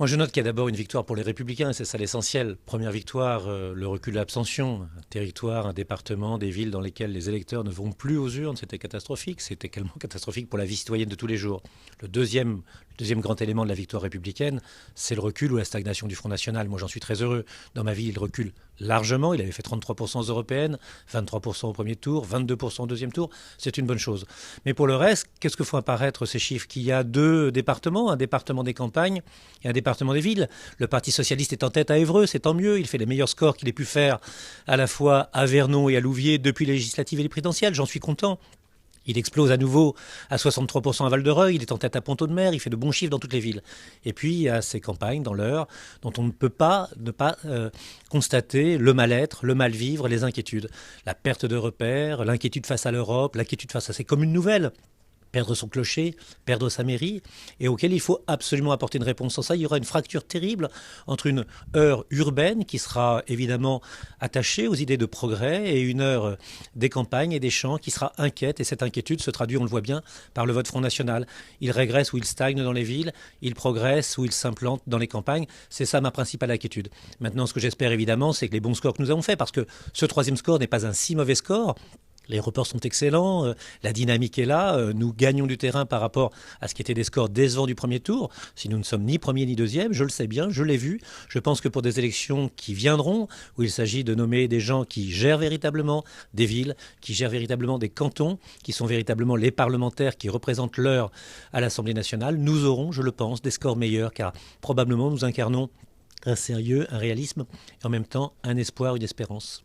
Moi, je note qu'il y a d'abord une victoire pour les Républicains, et c'est ça l'essentiel. Première victoire, le recul de l'abstention. Un territoire, un département, des villes dans lesquelles les électeurs ne vont plus aux urnes, c'était catastrophique. C'était également catastrophique pour la vie citoyenne de tous les jours. Le deuxième grand élément de la victoire républicaine, c'est le recul ou la stagnation du Front National. Moi, j'en suis très heureux. Dans ma ville, il recule largement. Il avait fait 33% aux européennes, 23% au premier tour, 22% au deuxième tour. C'est une bonne chose. Mais pour le reste, qu'est-ce que font apparaître ces chiffres? Qu'il y a deux départements, un département des campagnes et un département des villes. Le Parti socialiste est en tête à Évreux, c'est tant mieux. Il fait les meilleurs scores qu'il ait pu faire à la fois à Vernon et à Louviers depuis les législatives et les présidentielles. J'en suis content. Il explose à nouveau à 63% à Val-de-Reuil, il est en tête à Pont-Audemer, il fait de bons chiffres dans toutes les villes. Et puis il y a ces campagnes dans l'Eure dont on ne peut pas ne pas constater le mal-être, le mal-vivre, les inquiétudes. La perte de repères, l'inquiétude face à l'Europe, l'inquiétude face à ces communes nouvelles, perdre son clocher, perdre sa mairie, et auquel il faut absolument apporter une réponse. Sans ça, il y aura une fracture terrible entre une heure urbaine qui sera évidemment attachée aux idées de progrès et une heure des campagnes et des champs qui sera inquiète, et cette inquiétude se traduit, on le voit bien, par le vote Front National. Il régresse ou il stagne dans les villes, il progresse ou il s'implante dans les campagnes. C'est ça ma principale inquiétude. Maintenant, ce que j'espère évidemment, c'est que les bons scores que nous avons faits, parce que ce troisième score n'est pas un si mauvais score. Les reports sont excellents, la dynamique est là, nous gagnons du terrain par rapport à ce qui était des scores décevants du premier tour. Si nous ne sommes ni premier ni deuxième, je le sais bien, je l'ai vu. Je pense que pour des élections qui viendront, où il s'agit de nommer des gens qui gèrent véritablement des villes, qui gèrent véritablement des cantons, qui sont véritablement les parlementaires qui représentent l'heure à l'Assemblée nationale, nous aurons, je le pense, des scores meilleurs, car probablement nous incarnons un sérieux, un réalisme, et en même temps un espoir, une espérance.